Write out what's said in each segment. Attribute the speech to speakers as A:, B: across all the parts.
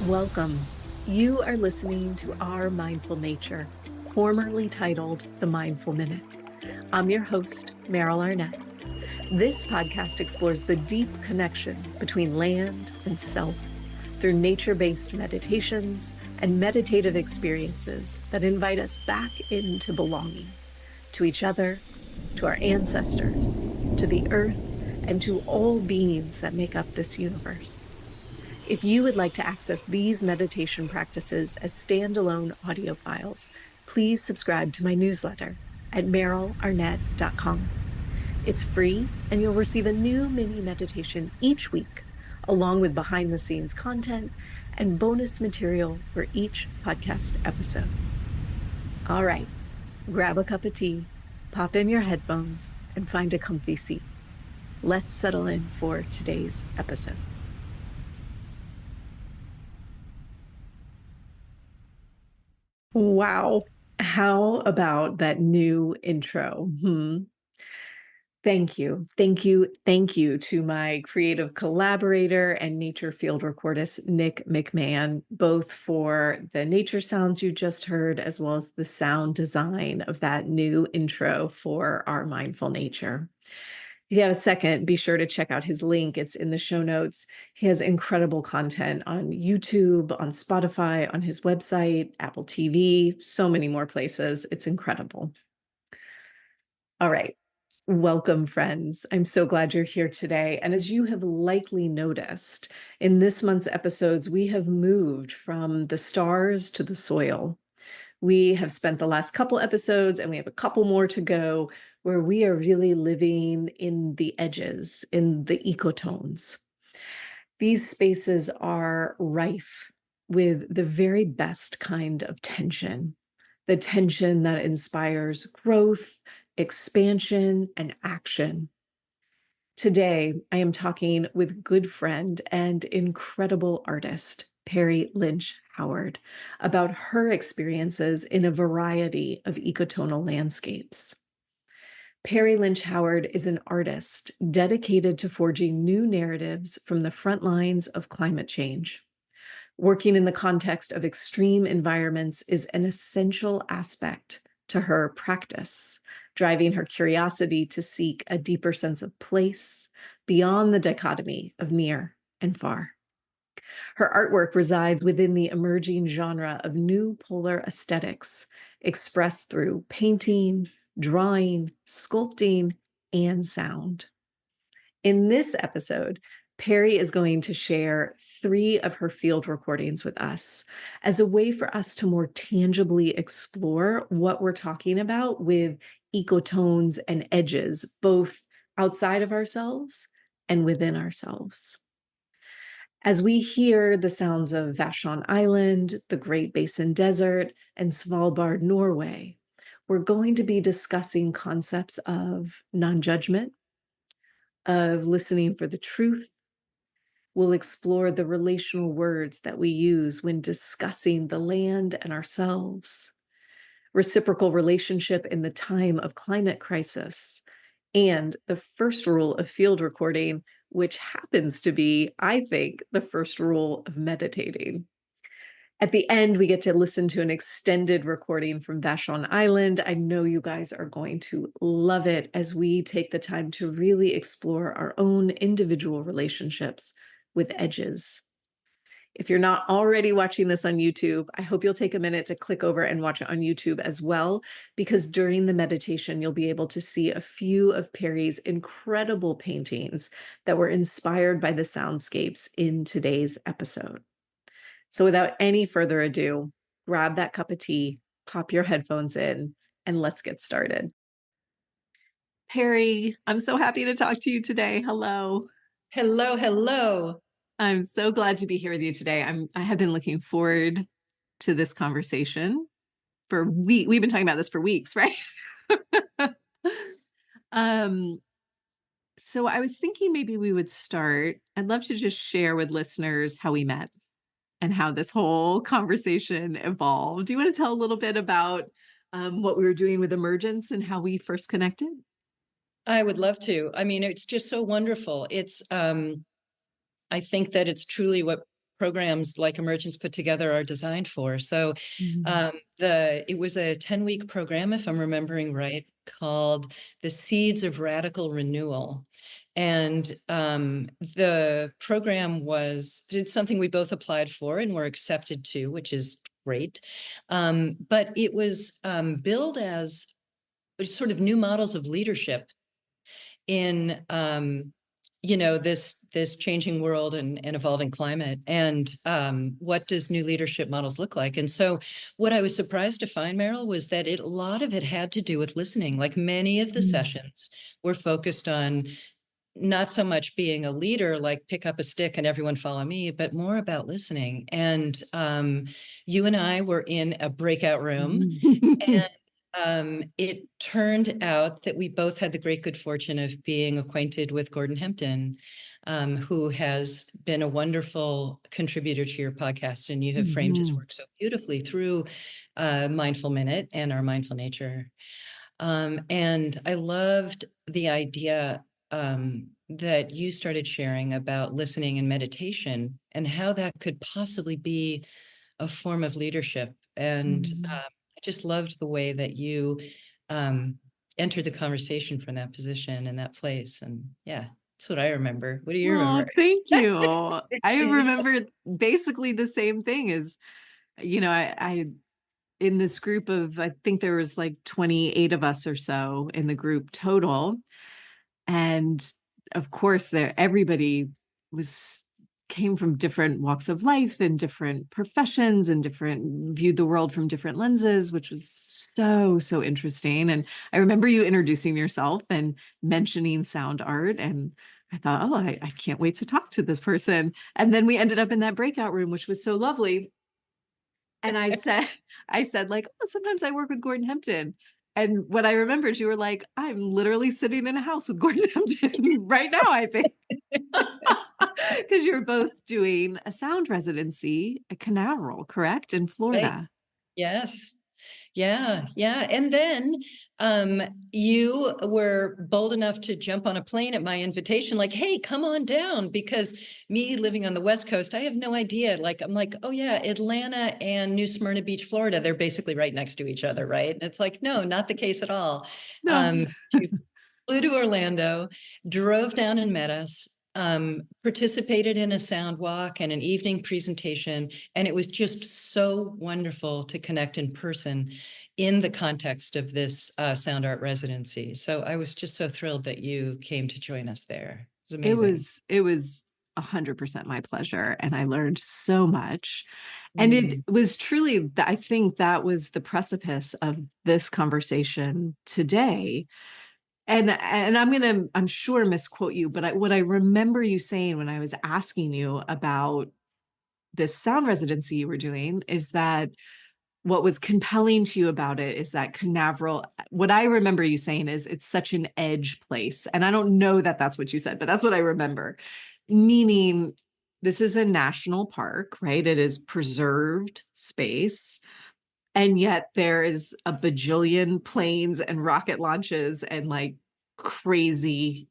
A: Welcome. You are listening to Our Mindful Nature, formerly titled The Mindful Minute. I'm your host, Meryl Arnett. This podcast explores the deep connection between land and self through nature-based meditations and meditative experiences that invite us back into belonging to each other, to our ancestors, to the earth, and to all beings that make up this universe. If you would like to access these meditation practices as standalone audio files, please subscribe to my newsletter at merylarnett.com. It's free, and you'll receive a new mini meditation each week, along with behind-the-scenes content and bonus material for each podcast episode. All right, grab a cup of tea, pop in your headphones, and find a comfy seat. Let's settle in for today's episode. Wow. How about that new intro? Thank you. Thank you. Thank you to my creative collaborator and nature field recordist, Nick McMahon, both for the nature sounds you just heard, as well as the sound design of that new intro for Our Mindful Nature. If you have a second, be sure to check out his link. It's in the show notes. He has incredible content on YouTube, on Spotify, on his website, Apple TV, so many more places. It's incredible. All right. Welcome, friends. I'm so glad you're here today. And as you have likely noticed, in this month's episodes, we have moved from the stars to the soil. We have spent the last couple episodes, and we have a couple more to go, where we are really living in the edges, in the ecotones. These spaces are rife with the very best kind of tension, the tension that inspires growth, expansion, and action. Today, I am talking with good friend and incredible artist, Perri Lynch Howard, about her experiences in a variety of ecotonal landscapes. Perri Lynch Howard is an artist dedicated to forging new narratives from the front lines of climate change. Working in the context of extreme environments is an essential aspect to her practice, driving her curiosity to seek a deeper sense of place beyond the dichotomy of near and far. Her artwork resides within the emerging genre of new polar aesthetics, expressed through painting, drawing, sculpting, and sound. In this episode, Perri is going to share 3 of her field recordings with us as a way for us to more tangibly explore what we're talking about with ecotones and edges, both outside of ourselves and within ourselves. As we hear the sounds of Vashon Island, the Great Basin Desert, and Svalbard, Norway, we're going to be discussing concepts of non-judgment, of listening for the truth. We'll explore the relational words that we use when discussing the land and ourselves, reciprocal relationship in the time of climate crisis, and the first rule of field recording, which happens to be, I think, the first rule of meditating. At the end, we get to listen to an extended recording from Vashon Island. I know you guys are going to love it as we take the time to really explore our own individual relationships with edges. If you're not already watching this on YouTube, I hope you'll take a minute to click over and watch it on YouTube as well, because during the meditation, you'll be able to see a few of Perri's incredible paintings that were inspired by the soundscapes in today's episode. So without any further ado, grab that cup of tea, pop your headphones in, and let's get started. Perri, I'm so happy to talk to you today. Hello.
B: Hello, hello.
A: I'm so glad to be here with you today. I have been looking forward to this conversation for weeks. We've been talking about this for weeks, right? um, so I was thinking maybe we would start. I'd love to just share with listeners how we met and how this whole conversation evolved. Do you want to tell a little bit about what we were doing with Emergence and how we first connected?
B: I would love to. I mean, it's just so wonderful. I think that it's truly what programs like Emergence put together are designed for. So
A: Mhm.
B: it was a 10-week program, if I'm remembering right, called The Seeds of Radical Renewal. And the program it's something we both applied for and were accepted to, which is great. But it was billed as sort of new models of leadership in this changing world and evolving climate, and what does new leadership models look like. And so what I was surprised to find, Meryl, was that a lot of it had to do with listening. Like many of the
A: Mm.
B: sessions were focused on not so much being a leader, like pick up a stick and everyone follow me, but more about listening. And you and I were in a breakout room,
A: Mhm.
B: and it turned out that we both had the great good fortune of being acquainted with Gordon Hempton, who has been a wonderful contributor to your podcast. And you have framed his
A: Mhm.
B: work so beautifully through Mindful Minute and our Mindful Nature. And I loved the idea that you started sharing about listening and meditation and how that could possibly be a form of leadership. And
A: Mhm.
B: I just loved the way that you um, entered the conversation from that position and that place. And yeah, that's what I remember. What do you
A: Oh,
B: remember?
A: thank you. I remember basically the same thing as, I in this group of, I think there was like 28 of us or so in the group total. And of course, there everybody was came from different walks of life and different professions and different viewed the world from different lenses, which was so interesting. And I remember you introducing yourself and mentioning sound art. And I thought, oh, I can't wait to talk to this person. And then we ended up in that breakout room, which was so lovely. And I said, like, "Oh, sometimes I work with Gordon Hempton." And what I remembered, you were like, "I'm literally sitting in a house with Gordon Hempton right now, I think." Because you're both doing a sound residency at Canaveral, correct? In
B: Right.
A: Florida.
B: Yes. Yeah, yeah. And then um, you were bold enough to jump on a plane at my invitation, like, hey, come on down. Because me living on the West Coast, I have no idea. Like, I'm like, oh, yeah, Atlanta and New Smyrna Beach, Florida, they're basically right next to each other, right? And it's like, no, not the case at all.
A: No.
B: You flew to Orlando, drove down and met us, participated in a sound walk and an evening presentation. And it was just so wonderful to connect in person in the context of this sound art residency. So I was just so thrilled that you came to join us there. It was amazing.
A: It was 100% my pleasure, and I learned so much. And it
B: Mm.
A: was truly I think that was the precipice of this conversation today. And I'm sure misquote you, but what I remember you saying when I was asking you about this sound residency you were doing is that what was compelling to you about it is that Canaveral, what I remember you saying is it's such an edge place. And I don't know that that's what you said, but that's what I remember. Meaning, this is a national park, right? It is preserved space. And yet there is a bajillion planes and rocket launches and like crazy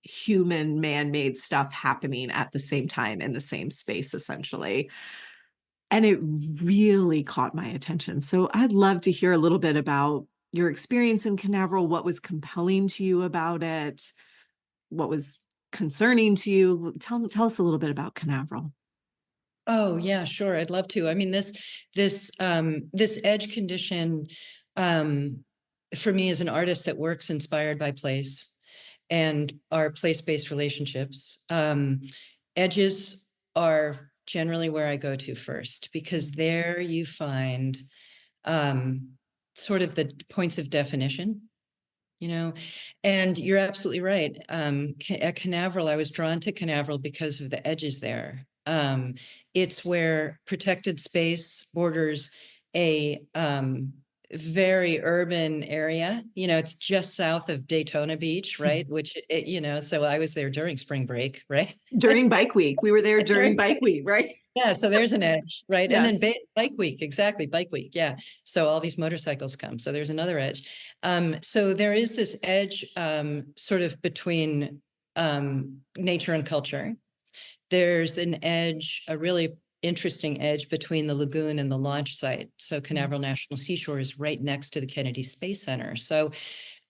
A: human man-made stuff happening at the same time in the same space, essentially. And it really caught my attention. So I'd love to hear a little bit about your experience in Canaveral, what was compelling to you about it, what was concerning to you. Tell us a little bit about Canaveral.
B: Oh yeah, sure. I'd love to. I mean, this edge condition um, for me as an artist that works inspired by place and our place-based relationships. Edges are generally where I go to first because there you find um, sort of the points of definition, you know. And you're absolutely right. At Canaveral, I was drawn to Canaveral because of the edges there. It's where protected space borders a very urban area. It's just south of Daytona Beach, right? Which so I was there during spring break, right?
A: During Bike Week. We were there during
B: During
A: Bike Week, right?
B: Yeah, so there's an edge, right? And then
A: Yes.
B: bike week, exactly, bike week. Yeah. So all these motorcycles come. So there's another edge. So there is this edge sort of between nature and culture. There's an edge, a really interesting edge between the lagoon and the launch site. So
A: Mm.
B: Canaveral National Seashore is right next to the Kennedy Space Center. So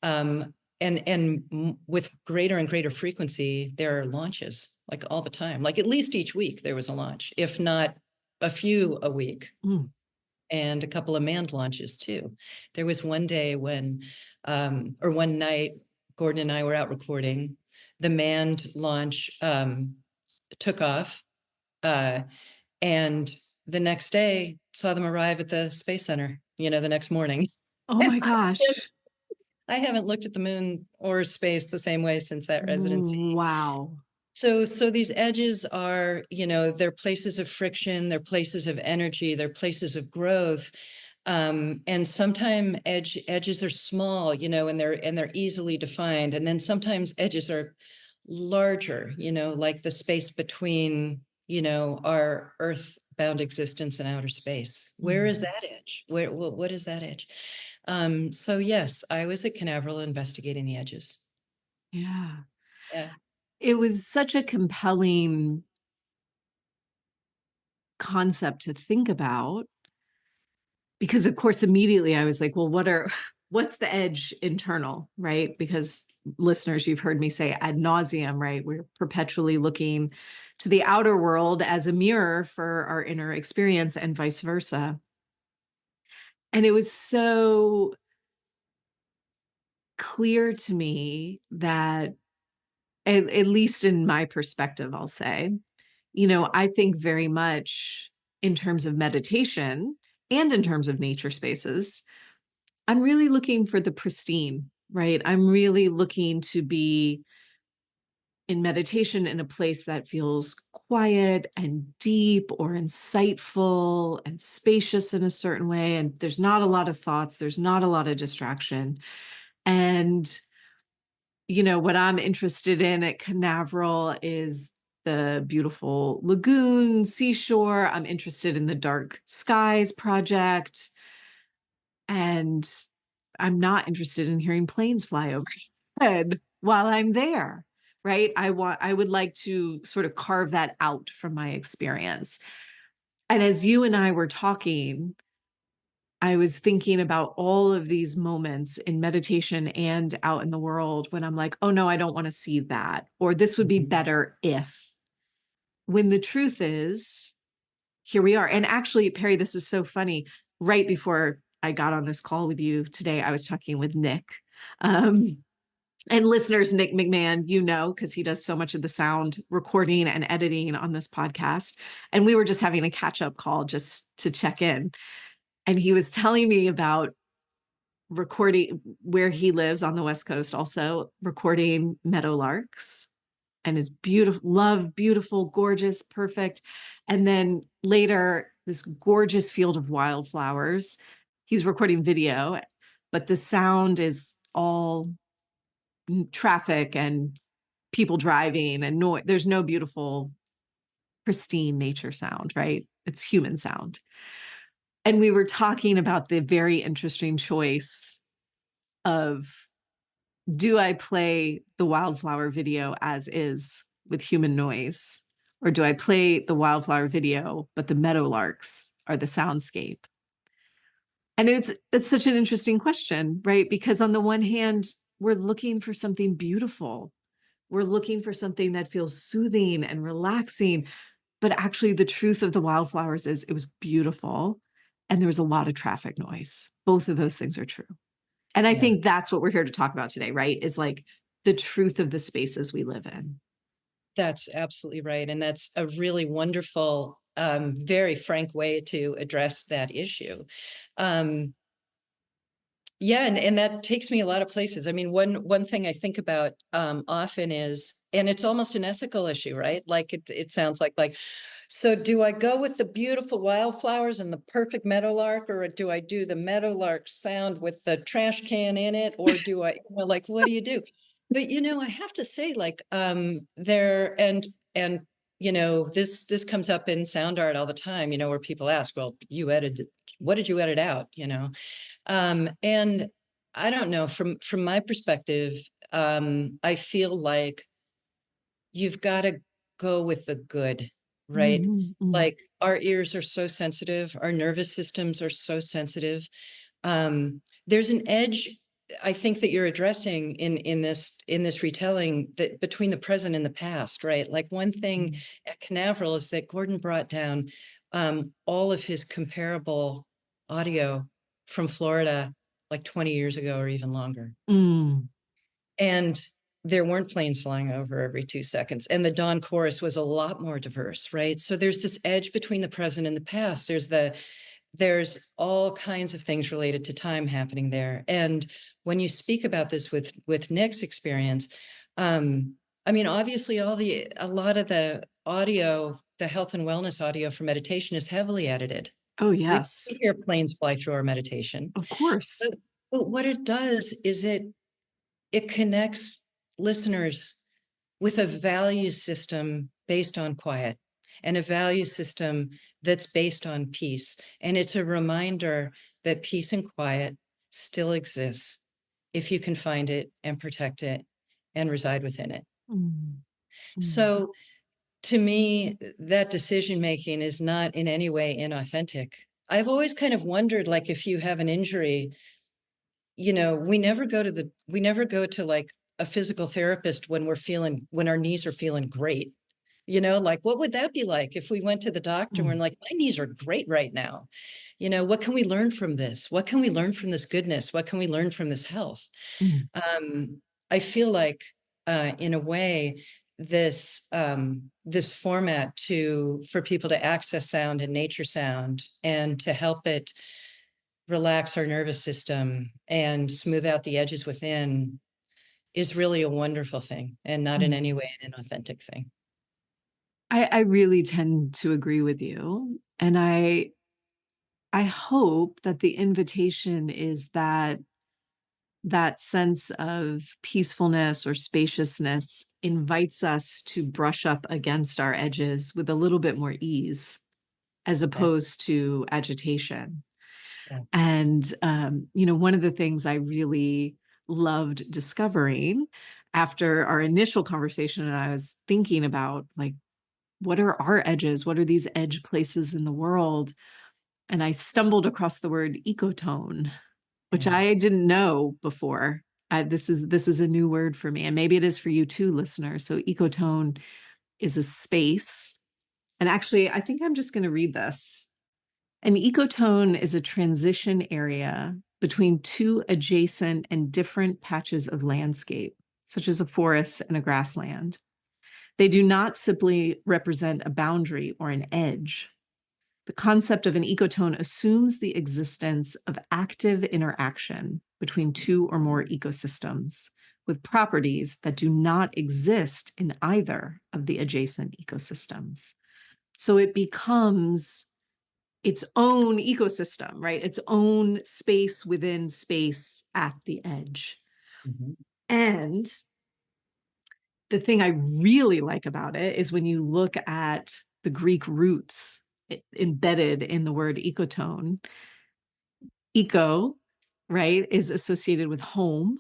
B: um, and with greater and greater frequency, there are launches like all the time. Like at least each week there was a launch, if not a few a week,
A: Mm.
B: and a couple of manned launches too. There was one day when, or one night, Gordon and I were out recording. The manned launch took off, uh, and the next day saw them arrive at the Space Center. The next morning.
A: Oh my gosh.
B: I haven't looked at the moon or space the same way since that residency.
A: Wow.
B: So these edges are, they're places of friction, they're places of energy, they're places of growth. And sometimes edges are small, and they're easily defined. And then sometimes edges are larger, like the space between, our earthbound existence and outer space. Where is
A: Mm.
B: that edge? What is that edge? So yes, I was at Canaveral investigating the edges.
A: Yeah.
B: Yeah.
A: It was such a compelling concept to think about because, of course, immediately I was like, well, what's the edge internal, right? Because listeners, you've heard me say ad nauseum, right? We're perpetually looking to the outer world as a mirror for our inner experience and vice versa. And it was so clear to me that, at least in my perspective, I'll say, I think very much in terms of meditation and in terms of nature spaces. I'm really looking for the pristine, right? I'm really looking to be in meditation in a place that feels quiet and deep or insightful and spacious in a certain way. And there's not a lot of thoughts, there's not a lot of distraction. And, what I'm interested in at Canaveral is the beautiful lagoon, seashore. I'm interested in the Dark Skies project. And I'm not interested in hearing planes fly overhead while I'm there, right? I would like to sort of carve that out from my experience. And as you and I were talking, I was thinking about all of these moments in meditation and out in the world when I'm like, oh no, I don't want to see that. Or this would be
B: Mhm.
A: better if. When the truth is, here we are. And actually, Perry, this is so funny. Right before I got on this call with you today, I was talking with Nick. Um, and listeners, Nick McMahon, because he does so much of the sound recording and editing on this podcast. And we were just having a catch up call just to check in. And he was telling me about recording where he lives on the West Coast, also recording meadowlarks and is beautiful, love, beautiful, gorgeous, perfect. And then later, this gorgeous field of wildflowers. He's recording video, but the sound is all traffic and people driving and noise. There's no beautiful, pristine nature sound, right? It's human sound. And we were talking about the very interesting choice of, do I play the wildflower video as is with human noise? Or do I play the wildflower video, but the meadowlarks are the soundscape? And it's such an interesting question, right? Because on the one hand, we're looking for something beautiful. We're looking for something that feels soothing and relaxing. But actually, the truth of the wildflowers is it was beautiful and there was a lot of traffic noise. Both of those things are true. And I
B: Yeah.
A: think that's what we're here to talk about today, right? Is like the truth of the spaces we live in.
B: That's absolutely right. And that's a really wonderful, very frank way to address that issue. Um, yeah, and that takes me a lot of places. I mean, one thing I think about often is, and it's almost an ethical issue, right? Like it sounds like, so do I go with the beautiful wildflowers and the perfect meadowlark, or do I do the meadowlark sound with the trash can in it, or do I, like, what do you do? But I have to say, like, there and this comes up in sound art all the time, where people ask, well, what did you edit out? And I don't know, from my perspective, I feel like you've got to go with the good, right?
A: Mhm, mm,
B: Like our ears are so sensitive, our nervous systems are so sensitive. There's an edge I think that you're addressing in this retelling, that between the present and the past, right? Like one thing
A: mm,
B: at Canaveral is that Gordon brought down all of his comparable audio from Florida like 20 years ago or even longer.
A: mm,
B: And there weren't planes flying over every 2 seconds. And the dawn chorus was a lot more diverse, right? So there's this edge between the present and the past. There's all kinds of things related to time happening there. And when you speak about this with Nick's experience, um, I mean, obviously a lot of the audio, the health and wellness audio for meditation is heavily edited.
A: oh,
B: We
A: yes,
B: hear planes fly through our meditation.
A: of course.
B: But, but what it does is it connects listeners with a value system based on quiet and a value system that's based on peace. And it's a reminder that peace and quiet still exists if you can find it and protect it and reside within it.
A: Mm, mm.
B: So to me, that decision making is not in any way inauthentic. I've always kind of wondered, like, if you have an injury, we never go to like a physical therapist when our knees are feeling great. Like, what would that be like if we went to the doctor and we're
A: Mm,
B: like, my knees are great right now? What can we learn from this? What can we learn from this goodness? What can we learn from this health?
A: mm,
B: I feel like, in a way, this format for people to access sound and nature sound and to help it relax our nervous system and smooth out the edges within is really a wonderful thing and not in
A: mm.
B: any way an inauthentic thing.
A: I really tend to agree with you, and I hope that the invitation is that that sense of peacefulness or spaciousness invites us to brush up against our edges with a little bit more ease, as
B: Yeah.
A: opposed to agitation.
B: Yeah.
A: And, one of the things I really loved discovering after our initial conversation, and I was thinking about, like, what are our edges? What are these edge places in the world? And I stumbled across the word ecotone, which
B: Mm.
A: I didn't know before. This is a new word for me, and maybe it is for you too, listeners. So ecotone is a space, and actually, I think I'm just going to read this. An ecotone is a transition area between two adjacent and different patches of landscape, such as a forest and a grassland. They do not simply represent a boundary or an edge. The concept of an ecotone assumes the existence of active interaction between two or more ecosystems with properties that do not exist in either of the adjacent ecosystems. So it becomes its own ecosystem, right? Its own space within space at the edge.
B: Mhm.
A: And the thing I really like about it is when you look at the Greek roots embedded in the word ecotone, eco, right, is associated with home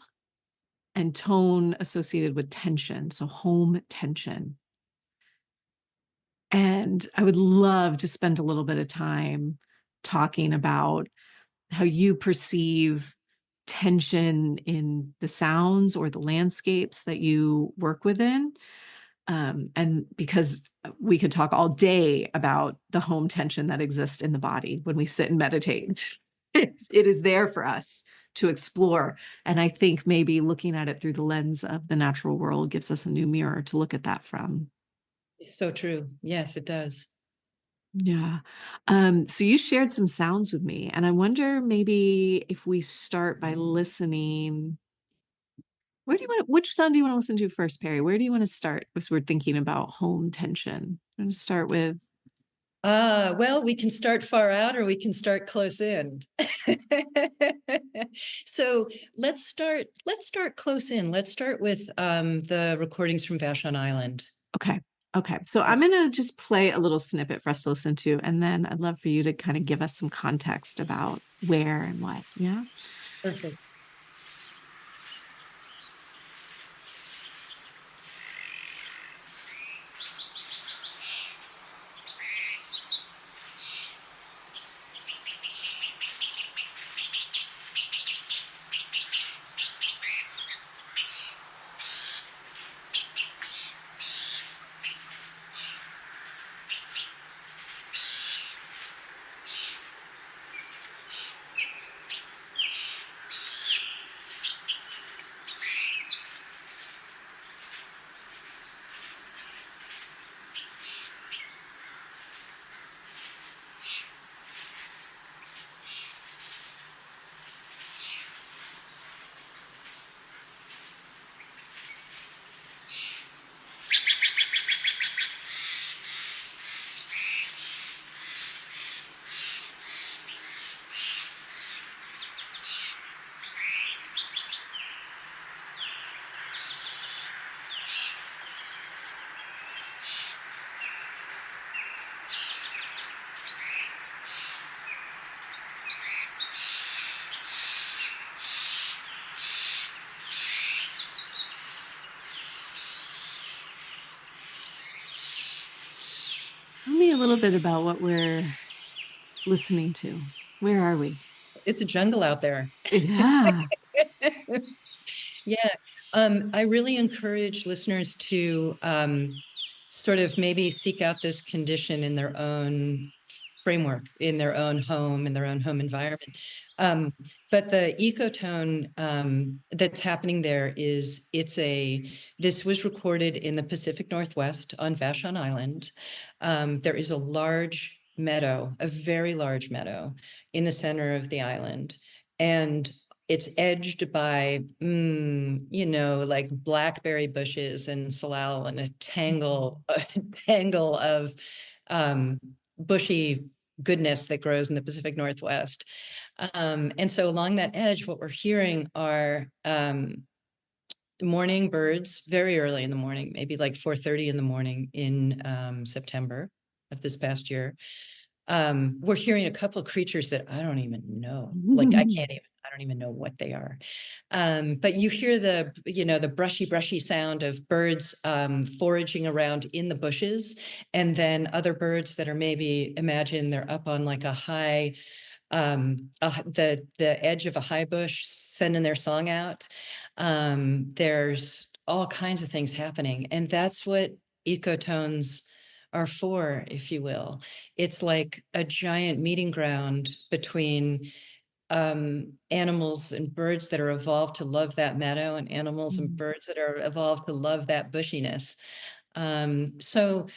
A: and tone associated with tension. So home tension. And I would love to spend a little bit of time talking about how you perceive tension in the sounds or the landscapes that you work within. And because we could talk all day about the home tension that exists in the body when we sit and meditate. It is there for us to explore. And I think maybe looking at it through the lens of the natural world gives us a new mirror to look at that from.
B: So true. Yes, it does.
A: Yeah. So you shared some sounds with me, and I wonder maybe if we start by listening. Which sound do you want to listen to first, Perry? Where do you want to start? Because we're thinking about home tension. I'm going to start with,
B: Well, we can start far out or we can start close in. So let's start close in. Let's start with the recordings from Vashon Island.
A: okay. Okay. So I'm going to just play a little snippet for us to listen to, and then I'd love for you to kind of give us some context about where and what. Yeah.
B: Perfect.
A: Tell me a little bit about what we're listening to. Where are we?
B: It's a jungle out there.
A: Yeah.
B: Yeah. I really encourage listeners to sort of maybe seek out this condition in their own framework, in their own home, in their own home environment. Um, but the ecotone that's happening there is this was recorded in the Pacific Northwest on Vashon Island. There is a large meadow, a very large meadow in the center of the island. And it's edged by, like blackberry bushes and salal and a tangle, a tangle of bushy goodness that grows in the Pacific Northwest. And so along that edge, what we're hearing are morning birds very early in the morning, maybe like 4:30 in the morning in September of this past year. We're hearing a couple of creatures that I don't even know. Like I don't even know what they are. But you hear the brushy sound of birds foraging around in the bushes, and then other birds that are maybe, imagine they're up on like a high, the edge of a high bush, sending their song out. There's all kinds of things happening, and that's what ecotones are for, if you will. It's like a giant meeting ground between animals and birds that are evolved to love that meadow, and animals and birds that are evolved to love that bushiness. So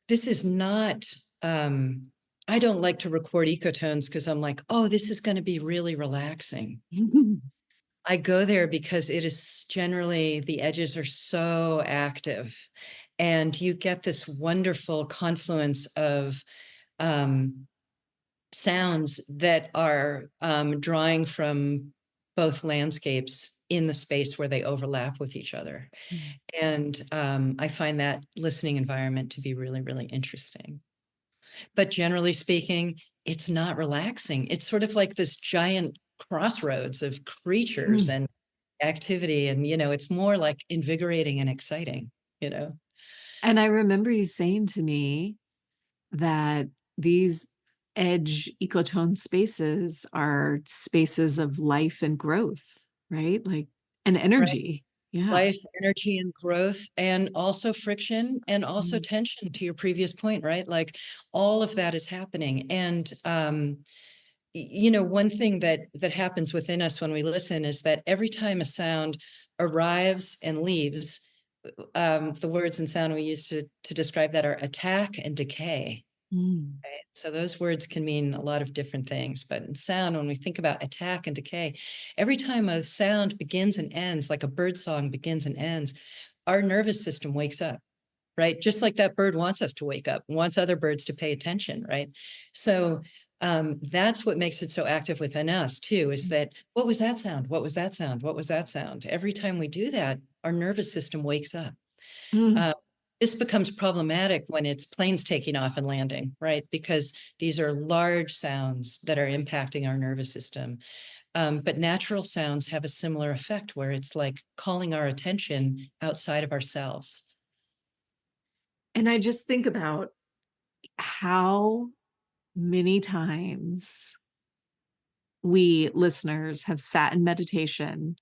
B: this is not, I don't like to record ecotones because I'm like, oh, this is going to be really relaxing. I go there because it is generally, the edges are so active, and you get this wonderful confluence of um, sounds that are drawing from both landscapes in the space where they overlap with each other. And I find that listening environment to be really, really interesting. But generally speaking, it's not relaxing. It's sort of like this giant crossroads of creatures and activity. And, it's more like invigorating and exciting.
A: And I remember you saying to me that these edge ecotone spaces are spaces of life and growth, right? Like, and
B: Right.
A: energy. Yeah.
B: Life, energy, and growth, and also friction, and also
A: Mm.
B: tension, to your previous point, right? Like all of that is happening. And one thing that happens within us when we listen is that every time a sound arrives and leaves, the words and sound we use to describe that are attack and decay.
A: Mm.
B: Right? So those words can mean a lot of different things, but in sound, when we think about attack and decay, every time a sound begins and ends, like a bird song begins and ends, our nervous system wakes up, right? Just like that bird wants us to wake up, wants other birds to pay attention, right? So that's what makes it so active within us too, is that, what was that sound? What was that sound? What was that sound? Every time we do that, our nervous system wakes up.
A: Mm.
B: Uh, this becomes problematic when it's planes taking off and landing, right? Because these are large sounds that are impacting our nervous system. But natural sounds have a similar effect, where it's like calling our attention outside of ourselves.
A: And I just think about how many times we listeners have sat in meditation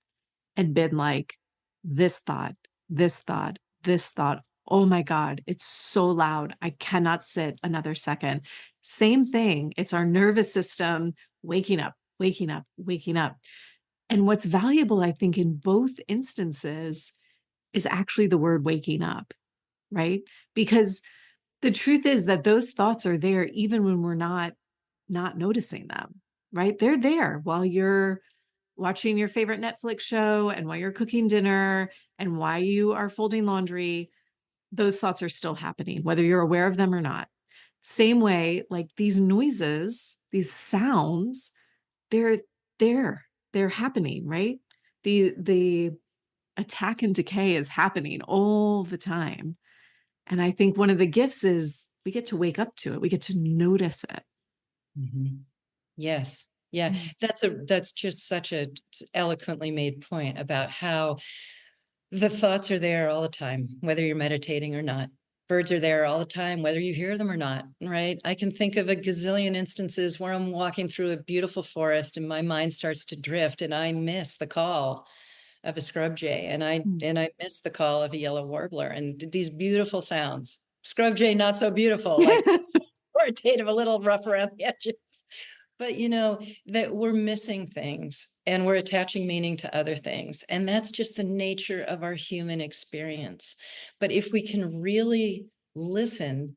A: and been like, this thought, this thought, this thought. Oh my God, it's so loud. I cannot sit another second. Same thing. It's our nervous system waking up, waking up, waking up. And what's valuable, I think, in both instances is actually the word waking up, right? Because the truth is that those thoughts are there even when we're not noticing them, right? They're there while you're watching your favorite Netflix show and while you're cooking dinner and while you are folding laundry. Those thoughts are still happening, whether you're aware of them or not. Same way, like these noises, these sounds, they're there. They're happening, right? The attack and decay is happening all the time. And I think one of the gifts is we get to wake up to it. We get to notice it.
B: Mhm. Yes. Yeah.
A: Mm.
B: That's just such a eloquently made point about how the thoughts are there all the time, whether you're meditating or not. Birds are there all the time, whether you hear them or not, right? I can think of a gazillion instances where I'm walking through a beautiful forest and my mind starts to drift and I miss the call of a scrub jay
A: Mm.
B: and I miss the call of a yellow warbler and these beautiful sounds. Scrub jay, not so beautiful, like authoritative, a little rough around the edges. But that we're missing things and we're attaching meaning to other things. And that's just the nature of our human experience. But if we can really listen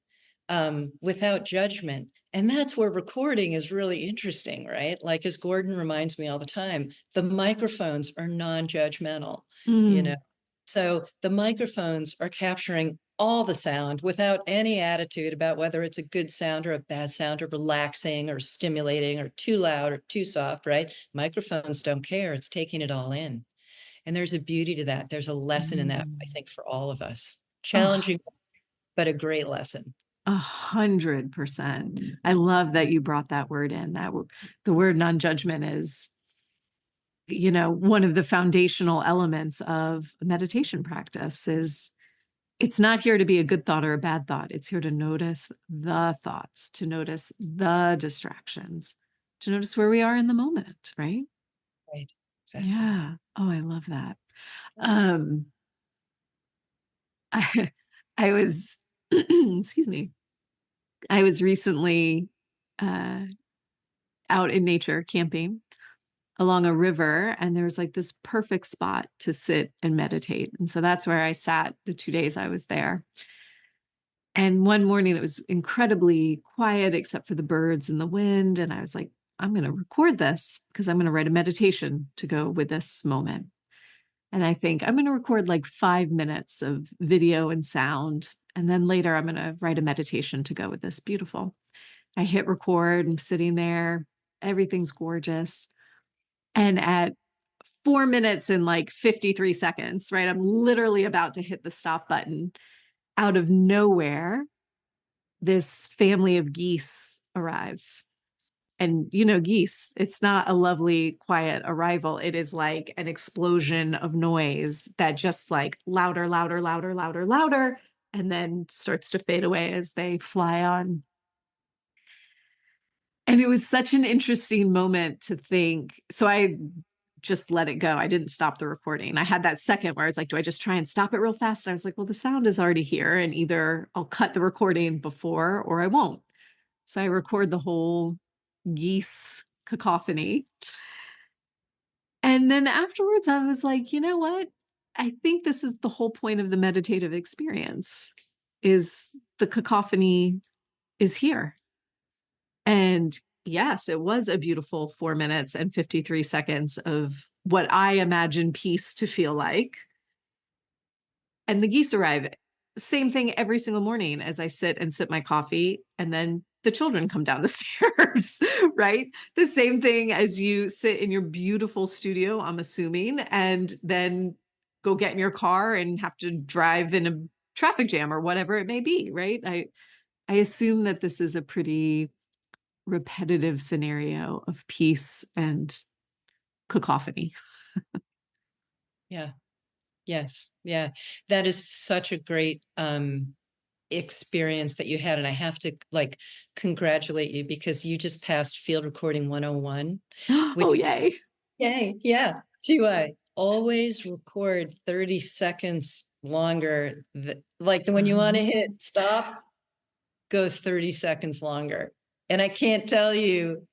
B: without judgment, and that's where recording is really interesting, right? Like, as Gordon reminds me all the time, the microphones are non-judgmental, you know.
A: Mm.
B: So the microphones are capturing all the sound without any attitude about whether it's a good sound or a bad sound or relaxing or stimulating or too loud or too soft, right? Microphones don't care. It's taking it all in. And there's a beauty to that. There's a lesson in that, I
A: Mm.
B: think, for all of us.
A: Oh,
B: Challenging, but a great lesson.
A: 100%. I love that you brought that word in. The word non-judgment is, one of the foundational elements of meditation practice is it's not here to be a good thought or a bad thought. It's here to notice the thoughts, to notice the distractions, to notice where we are in the moment, right?
B: Right. Exactly.
A: Yeah. Oh, I love that. Um, I, I was, excuse me, I was recently uh, out in nature camping along a river, and there was like this perfect spot to sit and meditate. And so that's where I sat the 2 days I was there. And one morning it was incredibly quiet except for the birds and the wind. And I was like, I'm going to record this because I'm going to write a meditation to go with this moment. And I think I'm going to record like 5 minutes of video and sound. And then later I'm going to write a meditation to go with this. Beautiful. I hit record. I'm sitting there. Everything's gorgeous. And at 4 minutes and like 53 seconds, right? I'm literally about to hit the stop button. Out of nowhere, this family of geese arrives. And geese, it's not a lovely, quiet arrival. It is like an explosion of noise that just like louder, louder, louder, louder, louder, and then starts to fade away as they fly on. And it was such an interesting moment to think. So I just let it go. I didn't stop the recording. I had that second where I was like, do I just try and stop it real fast? And I was like, well, the sound is already here, and either I'll cut the recording before or I won't. So I record the whole geese cacophony. And then afterwards, I was like, you know what? I think this is the whole point of the meditative experience is the cacophony is here. And yes, it was a beautiful 4 minutes and 53 seconds of what I imagine peace to feel like. And the geese arrive. Same thing every single morning as I sit and sip my coffee, and then the children come down the stairs, right? The same thing as you sit in your beautiful studio, I'm assuming, and then go get in your car and have to drive in a traffic jam or whatever it may be, right? I assume that this is a pretty repetitive scenario of peace and cacophony.
B: Yeah. Yes. Yeah. That is such a great experience that you had. And I have to like congratulate you because you just passed field recording 101,
A: Oh,
B: which is
A: yay.
B: yay. Yeah. To always record 30 seconds longer. Like when you want to hit
A: Um,
B: stop, go 30 seconds longer. And I can't tell you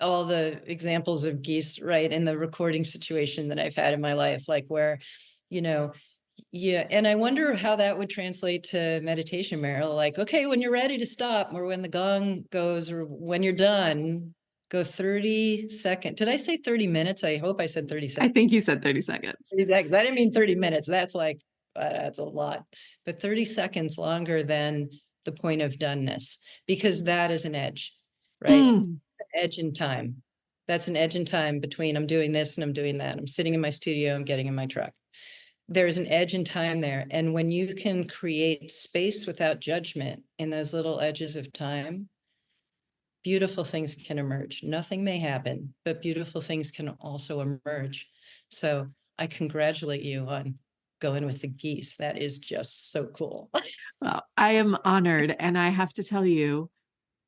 B: all the examples of geese, right, in the recording situation that I've had in my life, like where, you know, yeah. And I wonder how that would translate to meditation, Meryl. Like, okay, when you're ready to stop, or when the gong goes, or when you're done, go 30 seconds. Did I say 30 minutes? I hope I said 30
A: I
B: seconds.
A: think you said 30 seconds.
B: 30 seconds. I didn't mean 30 minutes. That's like, that's a lot. But 30 seconds longer than the point of doneness, because that is an edge, right?
A: Mm.
B: It's an edge in time. That's an edge in time between I'm doing this and I'm doing that. I'm sitting in my studio, I'm getting in my truck. There's an edge in time there. And when you can create space without judgment in those little edges of time, beautiful things can emerge. Nothing may happen, but beautiful things can also emerge. So I congratulate you on going with the geese. That is just so cool.
A: Well, I am honored, and I have to tell you,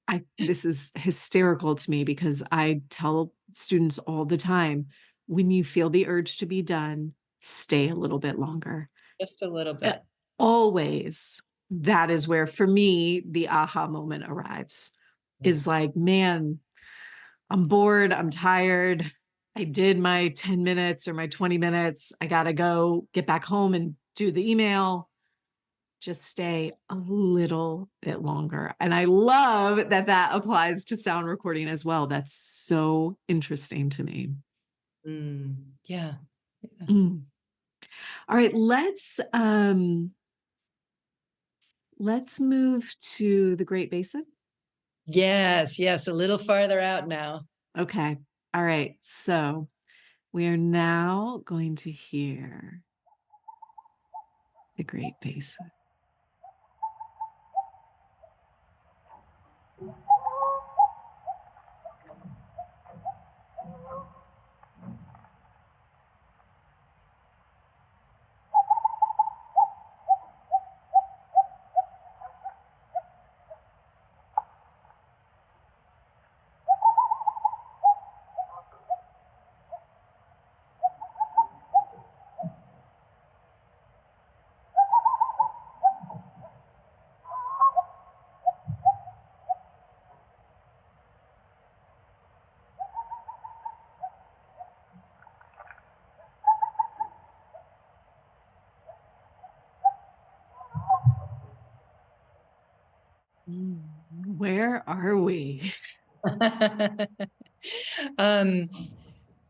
A: I this is hysterical to me because I tell students all the time, when you feel the urge to be done, stay a little bit longer.
B: Just a little
A: Uh,
B: bit.
A: Always, that is where, for me, the aha moment arrives,
B: Yeah.
A: is like, "Man, I'm bored, I'm tired. I did my 10 minutes or my 20 minutes. I gotta go get back home and do the email. Just stay a little bit longer." And I love that that applies to sound recording as well. That's so interesting to me.
B: Yeah. Yeah.
A: Mm. All right, let's move to the Great Basin.
B: Yes, yes, a little farther out now.
A: Okay. All right. So we are now going to hear the Great Basin. Mm, where are we?
B: Um,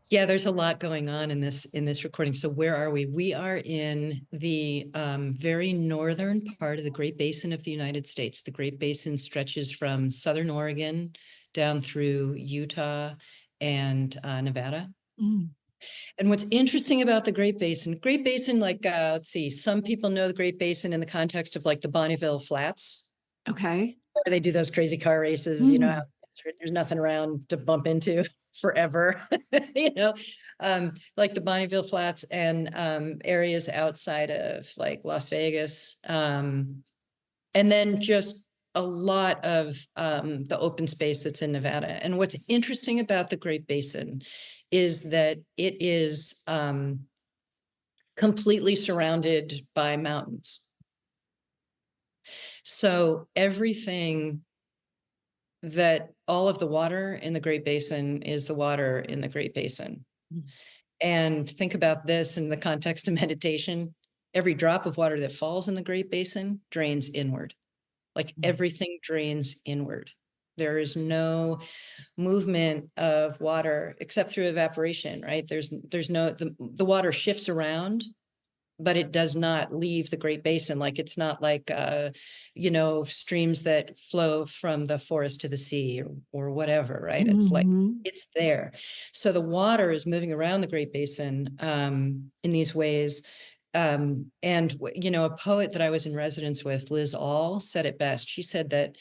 B: yeah, there's a lot going on in this recording. So where are we? We are in the very northern part of the Great Basin of the United States. The Great Basin stretches from southern Oregon down through Utah and Nevada.
A: Mm,
B: And what's interesting about the Great Basin, like let's see, some people know the Great Basin in the context of like the Bonneville Flats,
A: okay.
B: where they do those crazy car races, you know,
A: Mm,
B: there's nothing around to bump into forever, you know, like the Bonneville Flats and areas outside of like Las Vegas. And then just a lot of the open space that's in Nevada. And what's interesting about the Great Basin is that it is completely surrounded by mountains. So everything that all of the water in the Great Basin is the water in the Great Basin.
A: mm,
B: And think about this in the context of meditation. Every drop of water that falls in the Great Basin drains inward. Like
A: mm,
B: everything drains inward. There is no movement of water except through evaporation, right? There's no the water shifts around, but it does not leave the Great Basin. Like it's not like you know, streams that flow from the forest to the sea or whatever, right? It's like
A: mhm,
B: it's there. So the water is moving around the Great Basin in these ways. And you know, a poet that I was in residence with, Liz All, said it best. She said that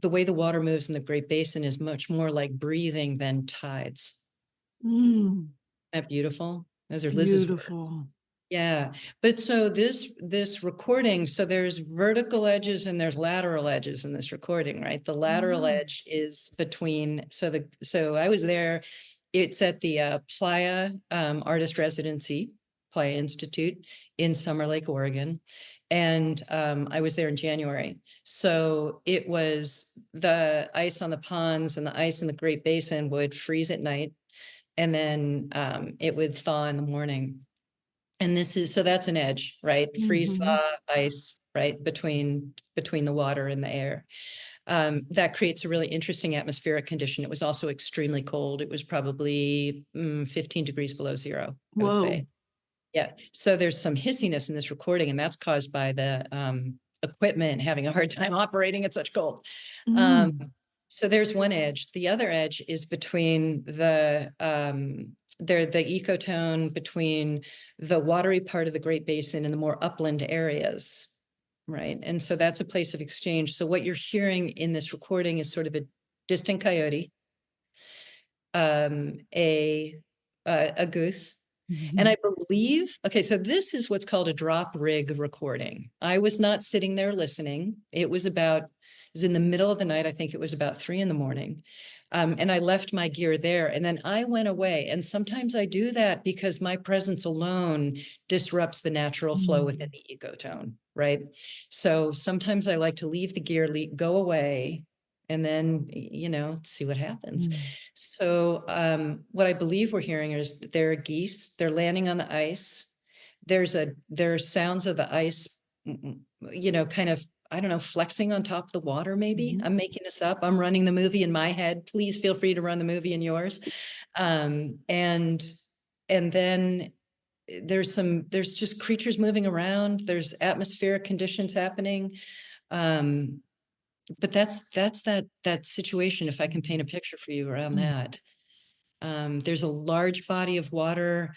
B: the way the water moves in the Great Basin is much more like breathing than tides.
A: mm.
B: Isn't that beautiful? Those are Liz's words.
A: Beautiful.
B: Yeah, but so this recording, so there's vertical edges and there's lateral edges in this recording, right? The lateral
A: Ah,
B: edge is between, so I was there, it's at the Playa Artist Residency, Playa Institute in Summer Lake, Oregon. And I was there in January. So it was the ice on the ponds and the ice in the Great Basin would freeze at night, and then it would thaw in the morning. And this is, so that's an edge, right? Freeze
A: mhm,
B: thaw ice, right? Between the water and the air. That creates a really interesting atmospheric condition. It was also extremely cold. It was probably 15 degrees below zero, I would
A: whoa.
B: say. Yeah. So there's some hissiness in this recording, and that's caused by the equipment having a hard time operating at such cold. Um,
A: Mm,
B: so there's one edge. The other edge is between the ecotone between the watery part of the Great Basin and the more upland areas, right? And so that's a place of exchange. So what you're hearing in this recording is sort of a distant coyote, um, a a goose, And
A: Mhm.
B: I believe, okay, so this is what's called a drop rig recording. I was not sitting there listening. It was in the middle of the night. I think it was about 3 in the morning. And I left my gear there and then I went away. And sometimes I do that because my presence alone disrupts the natural flow within
A: Mm.
B: the ecotone, right? So sometimes I like to leave the gear, go away, and then, see what happens.
A: Mm.
B: So what I believe we're hearing is that there are geese. They're landing on the ice. There are sounds of the ice, kind of, I don't know, flexing on top of the water. Maybe
A: Mhm.
B: I'm making this up. I'm running the movie in my head. Please feel free to run the movie in yours. Um, and and then there's just creatures moving around. There's atmospheric conditions happening. Um, but that's that situation. If I can paint a picture for you around
A: Mm.
B: that. There's a large body of water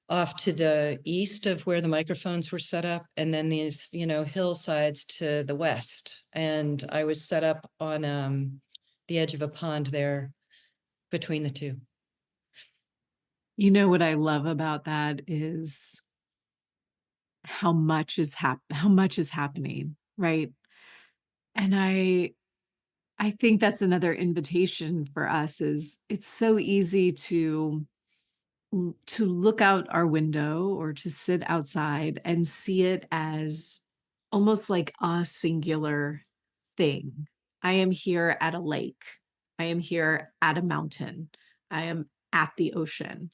B: off to the east of where the microphones were set up, and then these, hillsides to the west. And I was set up on the edge of a pond there between the two.
A: You know what I love about that is how much is happening, right? And I think that's another invitation for us is it's so easy to look out our window or to sit outside and see it as almost like a singular thing. I am here at a lake. I am here at a mountain. I am at the ocean.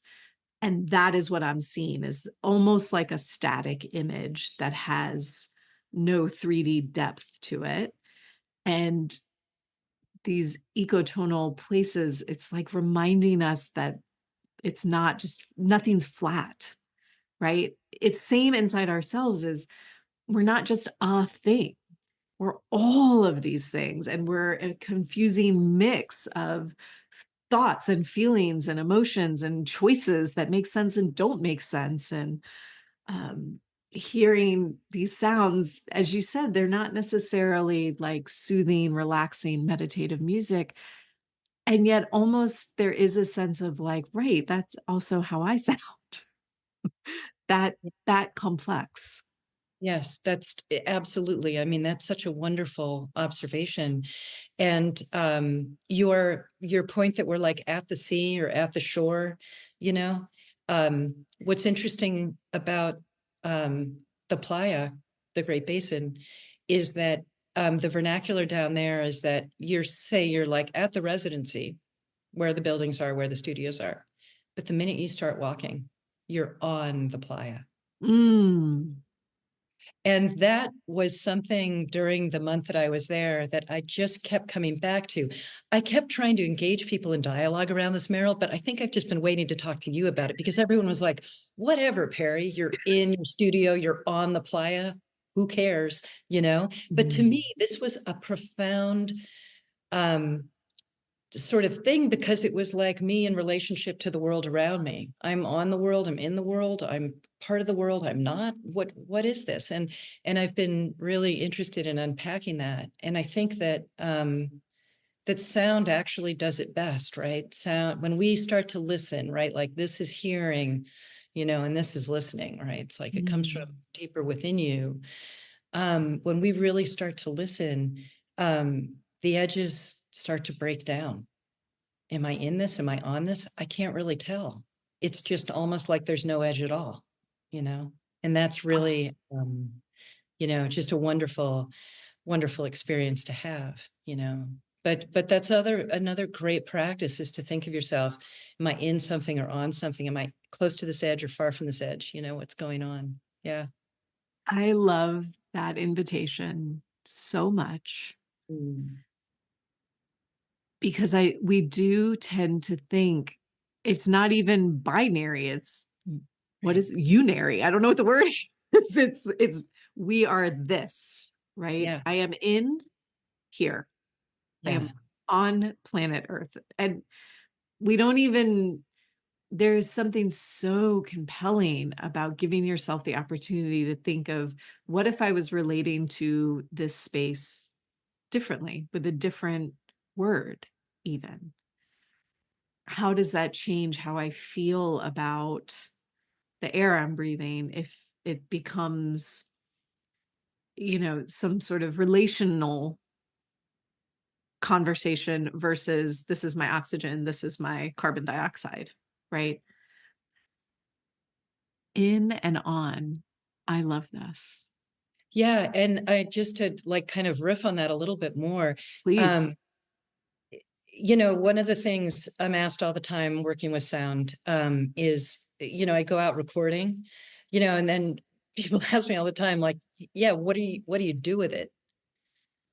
A: And that is what I'm seeing is almost like a static image that has no 3D depth to it. And these ecotonal places, it's like reminding us that it's not just nothing's flat, right? It's same inside ourselves as we're not just a thing. We're all of these things, and we're a confusing mix of thoughts and feelings and emotions and choices that make sense and don't make sense. And um, hearing these sounds, as you said, they're not necessarily like soothing, relaxing, meditative music. And yet, almost there is a sense of like, right, that's also how I sound. that that complex.
B: Yes, absolutely. I mean, that's such a wonderful observation. And your point that we're like at the sea or at the shore, what's interesting about the playa, the Great Basin, is that the vernacular down there is that you're like at the residency where the buildings are, where the studios are. But the minute you start walking, you're on the playa.
A: Mm.
B: And that was something during the month that I was there that I just kept coming back to. I kept trying to engage people in dialogue around this, Meryl, but I think I've just been waiting to talk to you about it because everyone was like, whatever, Perry, you're in your studio, you're on the playa, who cares, But to
A: Mm.
B: me, this was a profound um, sort of thing because it was like me in relationship to the world around me. I'm on the world, I'm in the world, I'm part of the world, I'm not. What is this? And I've been really interested in unpacking that. And I think that that sound actually does it best, right? Sound, when we start to listen, right? Like this is hearing, and this is listening, right? It's like it comes from
A: Mm.
B: deeper within you. When we really start to listen, the edges start to break down. Am I in this? Am I on this? I can't really tell. It's just almost like there's no edge at all, you know? And that's
A: Ah,
B: really, just a wonderful, wonderful experience to have, But that's another great practice is to think of yourself, am I in something or on something? Am I close to this edge or far from this edge? What's going on? Yeah.
A: I love that invitation so much
B: Mm,
A: because we do tend to think it's not even binary, it's what
B: right.
A: is unary? I don't know what the word is. It's we are this, right?
B: Yeah.
A: I am in here. I
B: Yeah.
A: am on planet Earth. And we don't even there's something so compelling about giving yourself the opportunity to think of what if I was relating to this space differently with a different word, even? How does that change how I feel about the air I'm breathing if it becomes, some sort of relational conversation versus this is my oxygen, this is my carbon dioxide, right? In and on. I love this.
B: Yeah, and I just to like kind of riff on that a little bit more.
A: Please.
B: Um, One of the things I'm asked all the time working with sound is, I go out recording, and then people ask me all the time, like, yeah, what do you do with it?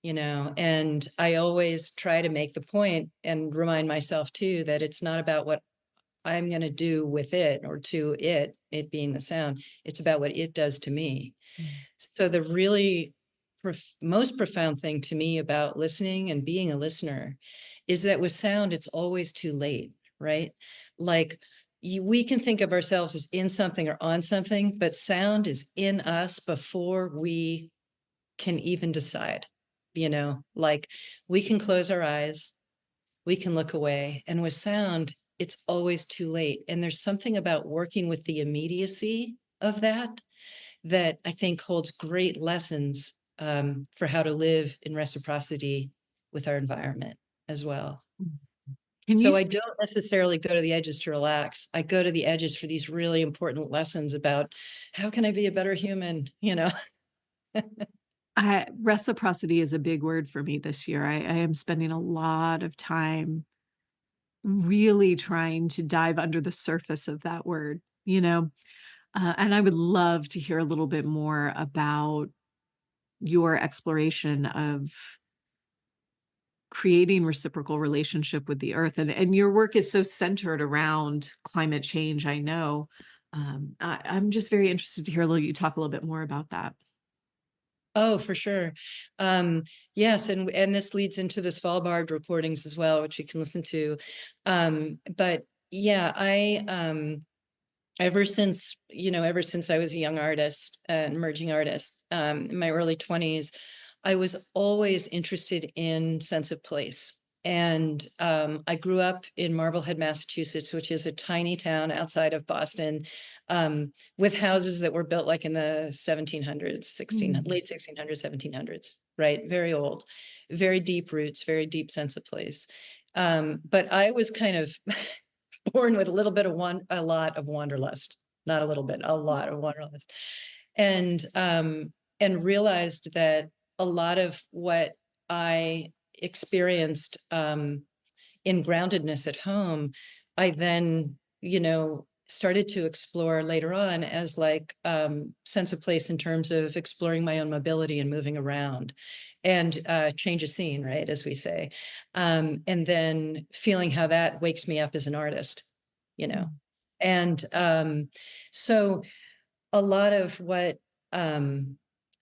B: And I always try to make the point and remind myself too that it's not about what I'm going to do with it or to it being the sound. It's about what it does to me.
A: Mm,
B: So the really most profound thing to me about listening and being a listener is that with sound, it's always too late, right? Like we can think of ourselves as in something or on something, but sound is in us before we can even decide, like we can close our eyes, we can look away. And with sound, it's always too late. And there's something about working with the immediacy of that I think holds great lessons for how to live in reciprocity with our environment as well.
A: mm. Can you
B: So I
A: s
B: don't necessarily go to the edges to relax. I go to the edges for these really important lessons about how can I be a better human,
A: I reciprocity is a big word for me this year. I am spending a lot of time really trying to dive under the surface of that word, and I would love to hear a little bit more about your exploration of creating reciprocal relationship with the earth, and your work is so centered around climate change, I know. I'm just very interested to hear a little you talk a little bit more about that.
B: Oh, for sure. Um, yes, and this leads into the Svalbard recordings as well, which you can listen to. But yeah, ever since I was a young artist, an emerging artist, in my early 20s, I was always interested in sense of place. And I grew up in Marblehead, Massachusetts, which is a tiny town outside of Boston, with houses that were built like in the 1700s,
A: Mm.
B: late 1600s, 1700s, right? Very old, very deep roots, very deep sense of place. But I was kind of born with a little bit of a lot of wanderlust, not a little bit, a lot of wanderlust, and realized that a lot of what I experienced in groundedness at home, I then, started to explore later on as like sense of place in terms of exploring my own mobility and moving around and change of scene, right, as we say. And then feeling how that wakes me up as an artist, you know.
A: Mm.
B: And so a lot of what um,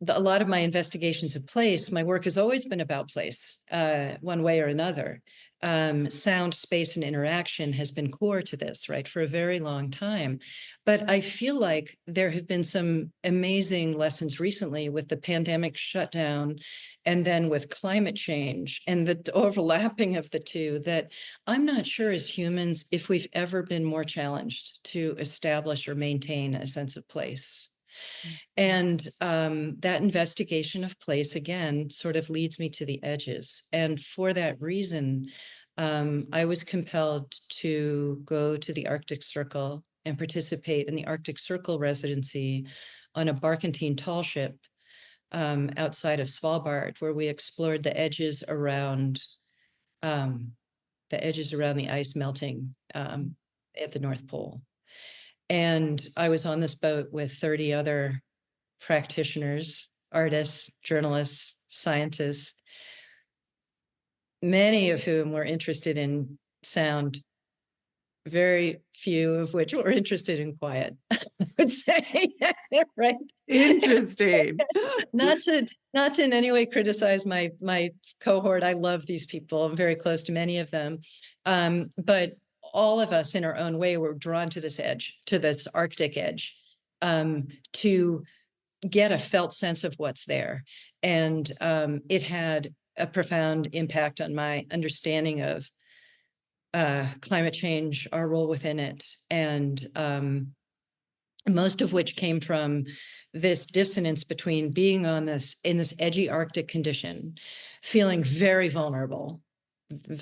B: a lot of my investigations of place, my work has always been about place, one way or another. Sound, space, and interaction has been core to this, right, for a very long time. But I feel like there have been some amazing lessons recently with the pandemic shutdown and then with climate change and the overlapping of the two that I'm not sure as humans if we've ever been more challenged to establish or maintain a sense of place.
A: Mm.
B: And that investigation of place, again, sort of leads me to the edges. And for that reason, I was compelled to go to the Arctic Circle and participate in the Arctic Circle residency on a barkentine tall ship outside of Svalbard, where we explored um, the edges around the ice melting at the North Pole. And I was on this boat with 30 other practitioners, artists, journalists, scientists, many of whom were interested in sound, very few of which were interested in quiet, I would say, right?
A: Interesting.
B: Not to in any way criticize my cohort. I love these people. I'm very close to many of them. But all of us in our own way were drawn to this edge, to this Arctic edge, to get a felt sense of what's there. And it had a profound impact on my understanding of climate change, our role within it, and most of which came from this dissonance between being on this in this edgy Arctic condition, feeling very vulnerable,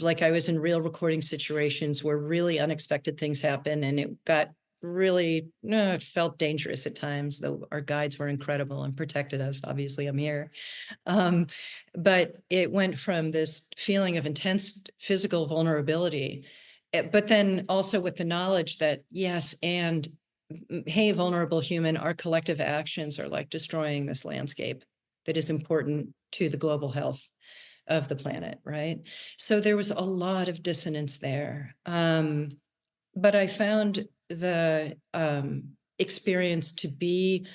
B: like I was in real recording situations where really unexpected things happen, and it got really no, it felt dangerous at times, though our guides were incredible and protected us. Obviously, I'm here. Um, but it went from this feeling of intense physical vulnerability, but then also with the knowledge that, yes, and hey, vulnerable human, our collective actions are like destroying this landscape that is important to the global health of the planet, right? So there was a lot of dissonance there. But I found the experience to be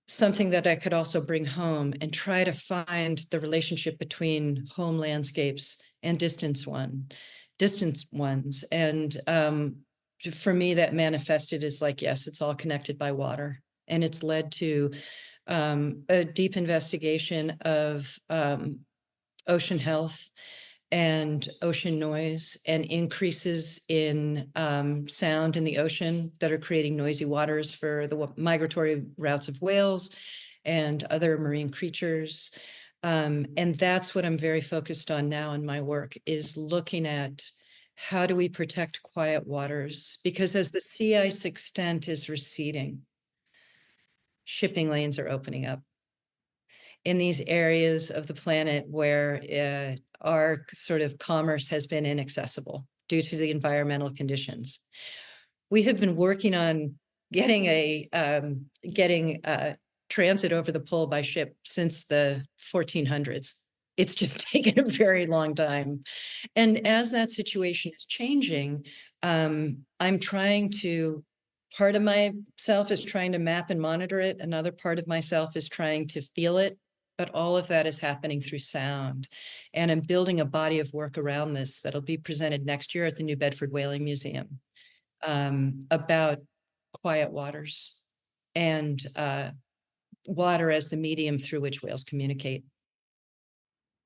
B: something that I could also bring home and try to find the relationship between home landscapes and distant ones. And for me, that manifested as like, yes, it's all connected by water. And it's led to a deep investigation of ocean health and ocean noise and increases in sound in the ocean that are creating noisy waters for the migratory routes of whales and other marine creatures. And that's what I'm very focused on now in my work, is looking at how do we protect quiet waters? Because as the sea ice extent is receding, shipping lanes are opening up in these areas of the planet where our sort of commerce has been inaccessible due to the environmental conditions. We have been working on getting transit over the pole by ship since the 1400s. It's just taken a very long time. And as that situation is changing, I'm trying to, part of myself is trying to map and monitor it. Another part of myself is trying to feel it. But all of that is happening through sound. And I'm building a body of work around this that'll be presented next year at the New Bedford Whaling Museum, about quiet waters and water as the medium through which whales communicate.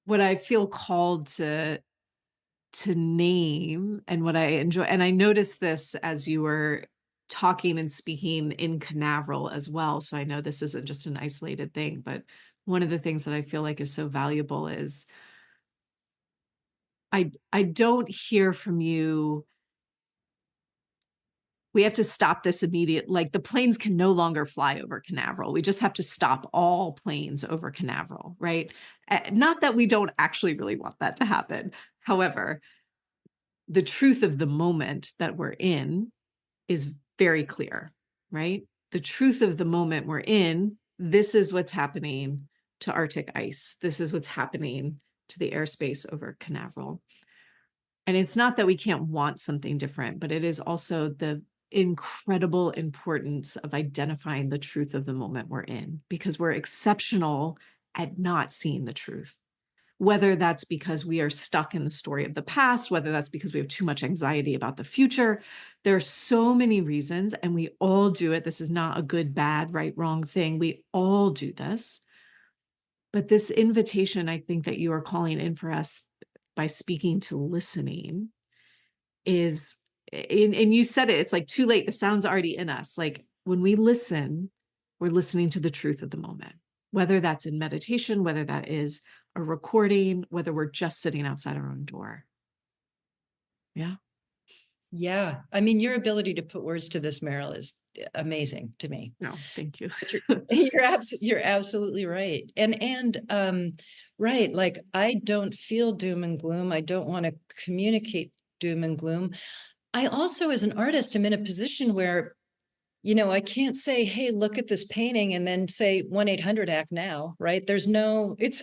A: What I feel called to name and what I enjoy, and I noticed this as you were talking and speaking in Canaveral as well, so I know this isn't just an isolated thing, but one of the things that I feel like is so valuable is I don't hear from you, "We have to stop this immediate," like, the planes can no longer fly over Canaveral. We just have to stop all planes over Canaveral, right? Not that we don't actually really want that to happen. However, the truth of the moment that we're in is very clear, right? The truth of the moment we're in, this is what's happening to Arctic ice. This is what's happening to the airspace over Canaveral. And it's not that we can't want something different, but it is also the incredible importance of identifying the truth of the moment we're in, because we're exceptional at not seeing the truth. Whether that's because we are stuck in the story of the past, whether that's because we have too much anxiety about the future. There are so many reasons, and we all do it. This is not a good, bad, right, wrong thing. We all do this. But this invitation, I think that you are calling in for us by speaking to listening is, and you said it, it's like too late. The sound's already in us. Like when we listen, we're listening to the truth of the moment, whether that's in meditation, whether that is a recording, whether we're just sitting outside our own door. Yeah.
B: Yeah. I mean, your ability to put words to this, Meryl, is amazing to me.
A: No, thank you.
B: But you're absolutely right. And right, like I don't feel doom and gloom. I don't want to communicate doom and gloom. I also, as an artist, am in a position where, I can't say, hey, look at this painting and then say 1-800 act now, right? There's no, it's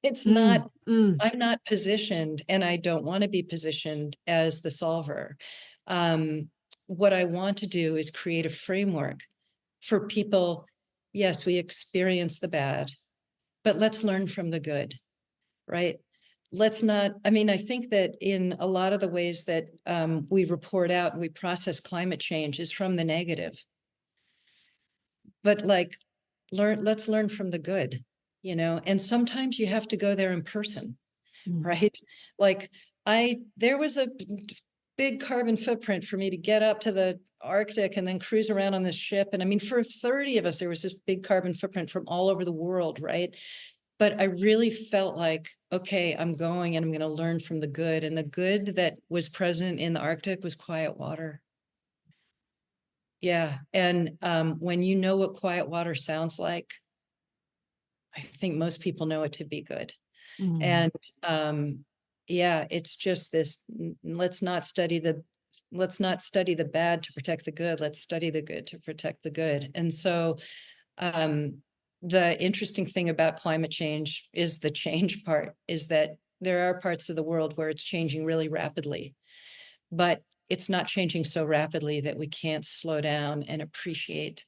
A: Mm,
B: not,
A: mm,
B: I'm not positioned, and I don't want to be positioned as the solver. Um, what I want to do is create a framework for people. Yes, we experience the bad, but let's learn from the good, right? Let's not, I mean, I think that in a lot of the ways that we report out and we process climate change is from the negative, but like let's learn from the good, and sometimes you have to go there in person,
A: mm.
B: right? Like there was a big carbon footprint for me to get up to the Arctic and then cruise around on this ship. And I mean, for 30 of us, there was this big carbon footprint from all over the world, right? But I really felt like, okay, I'm going and I'm going to learn from the good. And the good that was present in the Arctic was quiet water. Yeah. And when you know what quiet water sounds like, I think most people know it to be good.
A: Mm.
B: And yeah, it's just this, let's not study the bad to protect the good. Let's study the good to protect the good. And so the interesting thing about climate change is the change part, is that there are parts of the world where it's changing really rapidly, but it's not changing so rapidly that we can't slow down and appreciate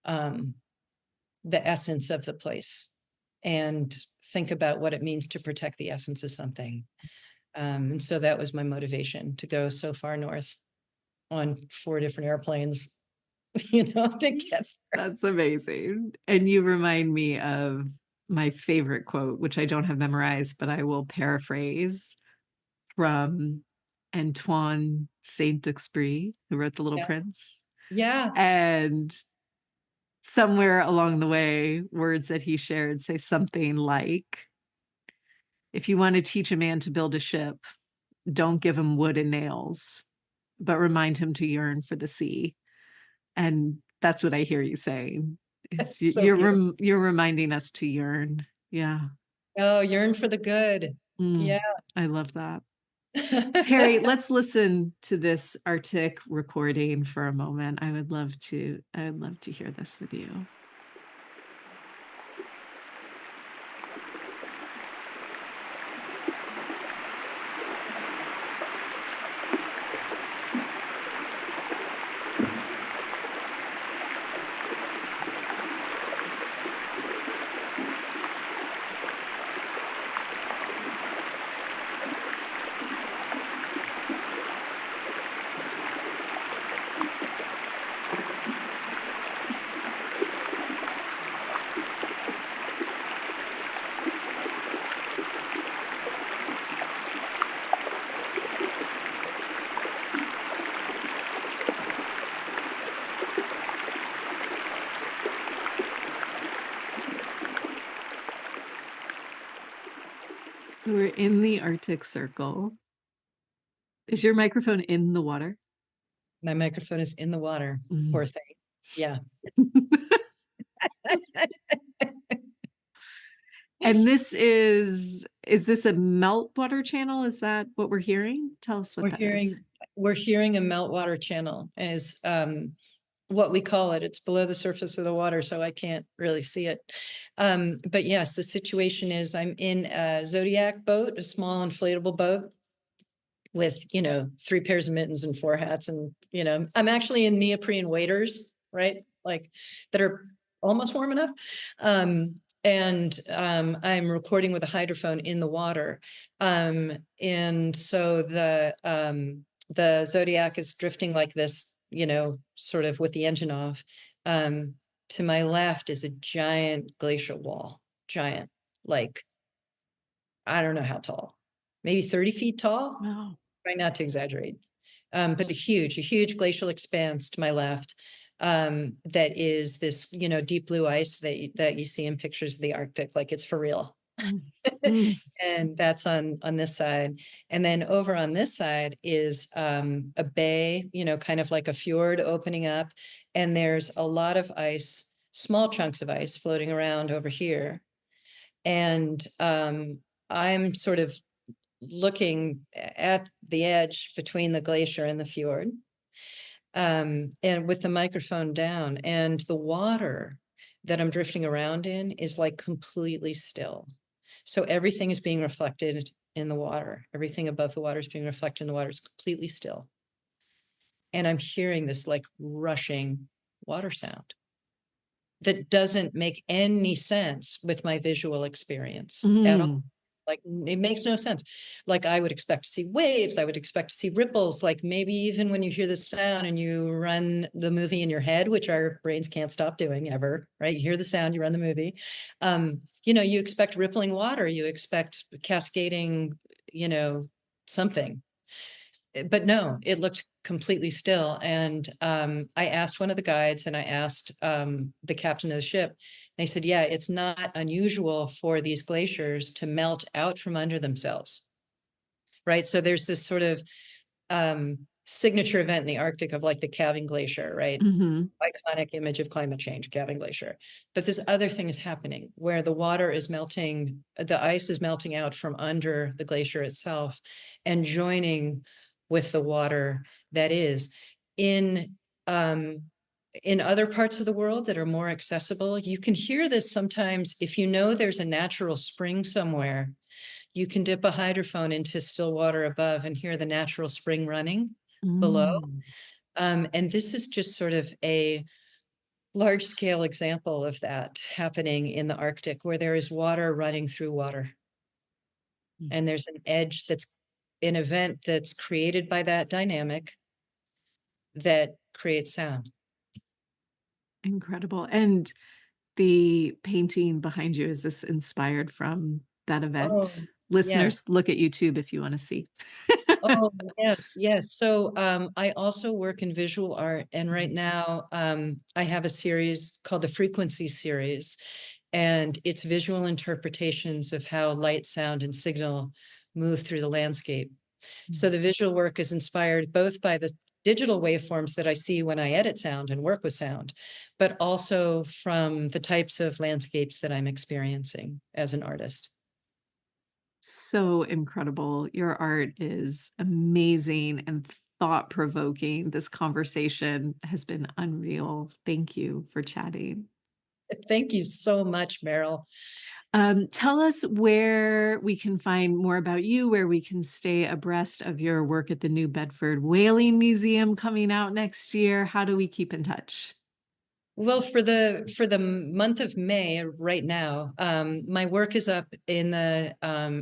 B: the essence of the place and think about what it means to protect the essence of something. And so that was my motivation to go so far north on 4 different airplanes, to get there.
A: That's amazing. And you remind me of my favorite quote, which I don't have memorized, but I will paraphrase from Antoine Saint-Exupéry, who wrote The Little
B: Yeah.
A: Prince.
B: Yeah.
A: And somewhere along the way, words that he shared say something like, if you want to teach a man to build a ship, don't give him wood and nails, but remind him to yearn for the sea. And that's what I hear you saying. Is
B: It's so beautiful.
A: You're reminding us to yearn. Yeah.
B: Oh, yearn for the good.
A: Mm,
B: Yeah.
A: I love that. Perri, let's listen to this Arctic recording for a moment. I would love to hear this with you. So we're in the Arctic Circle. Is your microphone in the water?
B: My microphone is in the water. Poor
A: Mm.
B: thing. Yeah.
A: And is this a meltwater channel? Is that what we're hearing? Tell us what
B: We're
A: that is.
B: hearing we're hearing a meltwater channel is what we call it. It's below the surface of the water, so I can't really see it. But yes, the situation is I'm in a Zodiac boat, a small inflatable boat with, 3 pairs of mittens and 4 hats. And, I'm actually in neoprene waders, right? Like that are almost warm enough. And I'm recording with a hydrophone in the water. And so the Zodiac is drifting like this, sort of with the engine off. To my left is a giant glacial wall, giant, like, I don't know how tall, maybe 30 feet tall.
A: Wow.
B: Try not to exaggerate. But a huge glacial expanse to my left, that is this, deep blue ice that you see in pictures of the Arctic, like it's for real.
A: Mm. Mm.
B: And that's on this side. And then over on this side is a bay, kind of like a fjord opening up. And there's a lot of ice, small chunks of ice floating around over here. And I'm sort of looking at the edge between the glacier and the fjord, and with the microphone down, and the water that I'm drifting around in is like completely still. So everything is being reflected in the water. Everything above the water is being reflected in the water. It's completely still. And I'm hearing this like rushing water sound that doesn't make any sense with my visual experience at all.
A: Mm.
B: Like it makes no sense. Like I would expect to see waves, I would expect to see ripples, like maybe even when you hear the sound and you run the movie in your head, which our brains can't stop doing ever, right? You hear the sound, you run the movie. You expect rippling water, you expect cascading, something. but no, it looked completely still. And I asked one of the guides and I asked the captain of the ship. They said, yeah, it's not unusual for these glaciers to melt out from under themselves. Right. So there's this sort of signature event in the Arctic of like the calving glacier, right?
A: Mhm.
B: Iconic image of climate change, calving glacier. But this other thing is happening where the water is melting, the ice is melting out from under the glacier itself and joining with the water that is in um, in other parts of the world that are more accessible. You can hear this sometimes if you know there's a natural spring somewhere. You can dip a hydrophone into still water above and hear the natural spring running below.
A: Mm.
B: And this is just sort of a large scale example of that happening in the Arctic, where there is water running through water.
A: Mm.
B: And there's an edge that's an event that's created by that dynamic that creates sound.
A: Incredible. And the painting behind you, is this inspired from that event?
B: Oh, yes.
A: Listeners, look at YouTube if you wanna see.
B: Oh, yes, yes. So I also work in visual art, and right
A: Mm.
B: now I have a series called the Frequency Series, and it's visual interpretations of how light, sound, and signal move through the landscape. So
A: Mm.
B: the visual work is inspired both by the digital waveforms that I see when I edit sound and work with sound, but also from the types of landscapes that I'm experiencing as an artist.
A: So incredible. Your art is amazing and thought-provoking. This conversation has been unreal. Thank you for chatting.
B: Thank you so much, Meryl.
A: Tell us where we can find more about you, where we can stay abreast of your work at the New Bedford Whaling Museum coming out next year. How do we keep in touch?
B: Well, for the month of May, right now, my work is up in the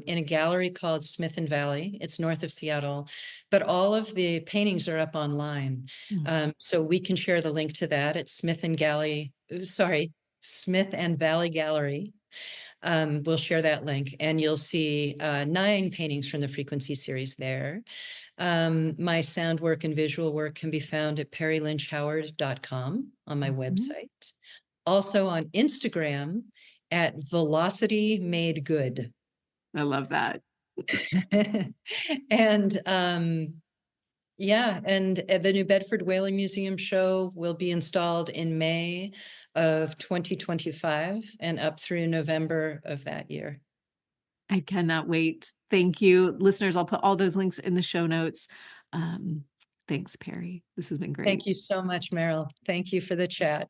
B: in a gallery called Smith and Valley. It's north of Seattle, but all of the paintings are up online.
A: Mm.
B: So we can share the link to that at Smith and Valley Gallery. We'll share that link, and you'll see 9 paintings from the Frequency series there. My sound work and visual work can be found at perrylynchhoward.com on my
A: Mhm.
B: website. Also on Instagram at Velocity Made Good.
A: I love that.
B: And yeah, and the New Bedford Whaling Museum show will be installed in May of 2025 and up through November of that year.
A: I cannot wait. Thank you. Listeners, I'll put all those links in the show notes. Um, Thanks, Perry. This has been great.
B: Thank you so much, Meryl. Thank you for the chat.